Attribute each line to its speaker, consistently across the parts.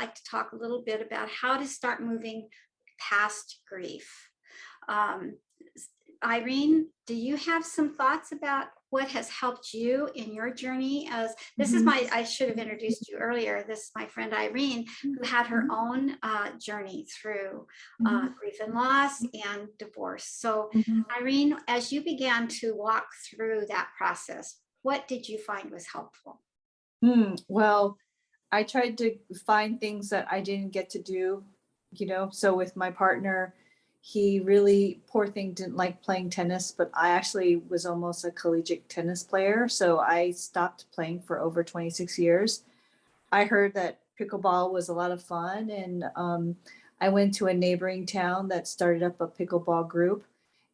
Speaker 1: like to talk a little bit about how to start moving past grief. Um, Irene, do you have some thoughts about what has helped you in your journey? As this is I should have introduced you earlier. This is my friend Irene, who had her own journey through grief and loss and divorce. So Irene, as you began to walk through that process, what did you find was helpful?
Speaker 2: Well, I tried to find things that I didn't get to do, so with my partner, he really, poor thing, didn't like playing tennis, but I actually was almost a collegiate tennis player. So I stopped playing for over 26 years. I heard that pickleball was a lot of fun. And I went to a neighboring town that started up a pickleball group.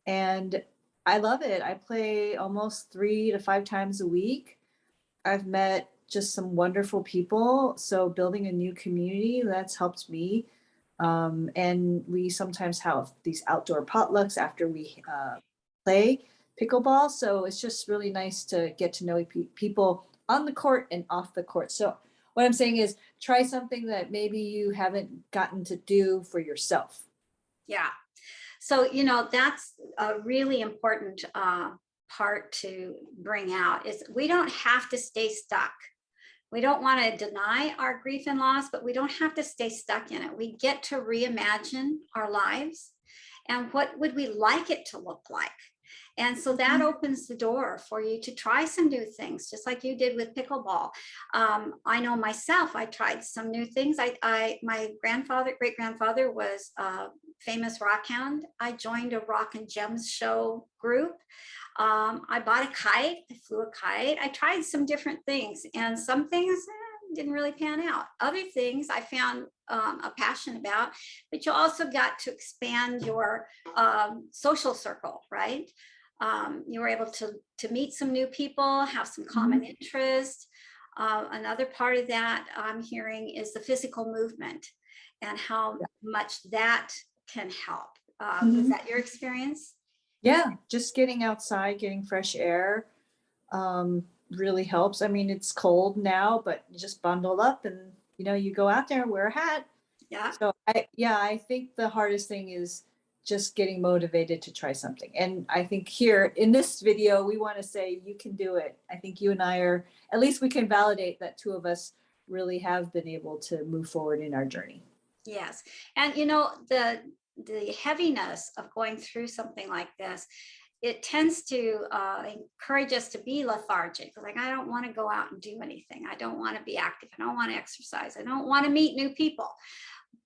Speaker 2: And I love it. I play almost 3 to 5 times a week. I've met just some wonderful people. So building a new community, that's helped me. And we sometimes have these outdoor potlucks after we play pickleball. So it's just really nice to get to know people on the court and off the court. So what I'm saying is try something that maybe you haven't gotten to do for yourself.
Speaker 1: Yeah. So, that's a really important part to bring out is we don't have to stay stuck. We don't want to deny our grief and loss, but we don't have to stay stuck in it. We get to reimagine our lives and what would we like it to look like. And so that opens the door for you to try some new things, just like you did with pickleball. I know myself, I tried some new things. My great grandfather was a famous rock hound. I joined a rock and gems show group. I bought a kite, I flew a kite. I tried some different things, and some things didn't really pan out. Other things I found a passion about, but you also got to expand your social circle, right? You were able to meet some new people, have some common interests. Another part of that I'm hearing is the physical movement and how much that can help. Was that your experience?
Speaker 2: Yeah, just getting outside, getting fresh air really helps. I mean, it's cold now, but you just bundle up and, you go out there and wear a hat.
Speaker 1: Yeah.
Speaker 2: So I think the hardest thing is just getting motivated to try something. And I think here in this video, we want to say you can do it. I think you and I at least we can validate that two of us really have been able to move forward in our journey.
Speaker 1: Yes. And the heaviness of going through something like this, it tends to encourage us to be lethargic. Like, I don't want to go out and do anything. I don't want to be active. I don't want to exercise. I don't want to meet new people.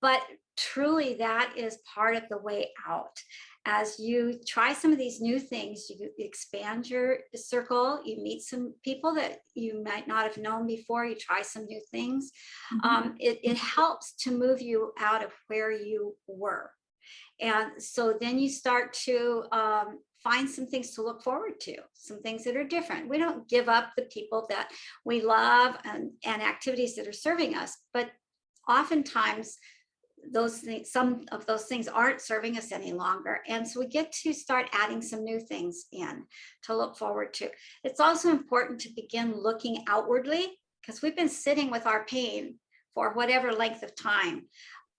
Speaker 1: But truly, that is part of the way out. As you try some of these new things, you expand your circle, you meet some people that you might not have known before, you try some new things. It helps to move you out of where you were. And so then you start to find some things to look forward to, some things that are different. We don't give up the people that we love and activities that are serving us, but oftentimes some of those things aren't serving us any longer. And so we get to start adding some new things in to look forward to. It's also important to begin looking outwardly, because we've been sitting with our pain for whatever length of time.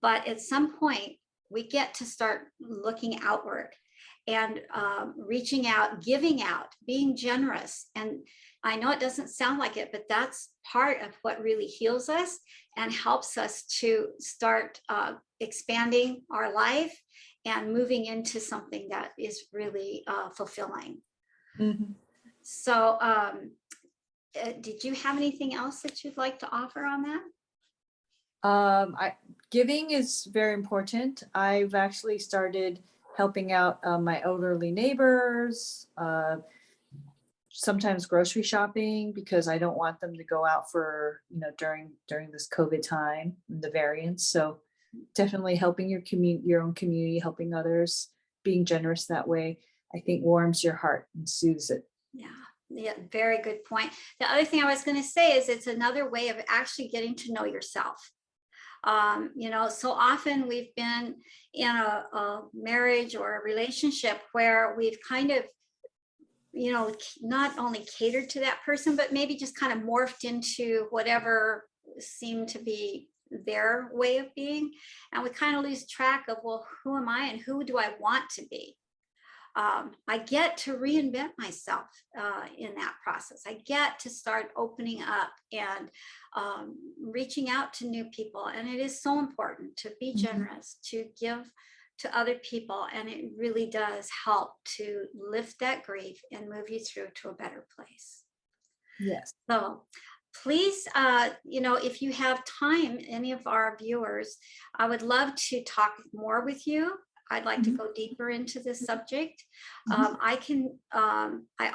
Speaker 1: But at some point, we get to start looking outward and reaching out, giving out, being generous. And I know it doesn't sound like it, but that's part of what really heals us and helps us to start expanding our life and moving into something that is really fulfilling. So did you have anything else that you'd like to offer on that?
Speaker 2: Giving is very important. I've actually started helping out my elderly neighbors, sometimes grocery shopping, because I don't want them to go out for, during this COVID time, the variants. So definitely helping your own community, helping others, being generous that way, I think warms your heart and soothes it.
Speaker 1: Yeah, very good point. The other thing I was going to say is it's another way of actually getting to know yourself. So often we've been in a marriage or a relationship where we've kind of, not only catered to that person, but maybe just kind of morphed into whatever seemed to be their way of being. And we kind of lose track of, well, who am I and who do I want to be? I get to reinvent myself in that process. I get to start opening up and reaching out to new people. And it is so important to be generous, to give to other people. And it really does help to lift that grief and move you through to a better place.
Speaker 2: Yes.
Speaker 1: So please, if you have time, any of our viewers, I would love to talk more with you. I'd like to go deeper into this subject. I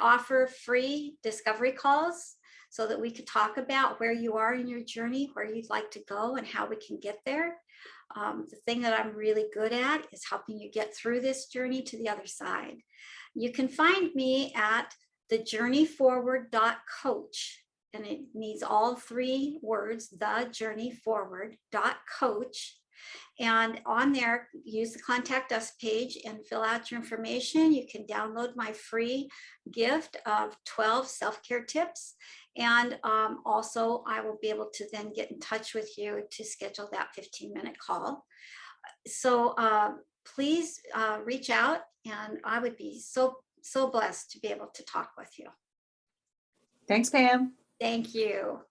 Speaker 1: offer free discovery calls so that we could talk about where you are in your journey, where you'd like to go, and how we can get there. The thing that I'm really good at is helping you get through this journey to the other side. You can find me at thejourneyforward.coach, and it needs all three words, thejourneyforward.coach. And on there, use the contact us page and fill out your information. You can download my free gift of 12 self-care tips. And also, I will be able to then get in touch with you to schedule that 15-minute call. So please reach out, and I would be so blessed to be able to talk with you.
Speaker 2: Thanks, Pam.
Speaker 1: Thank you.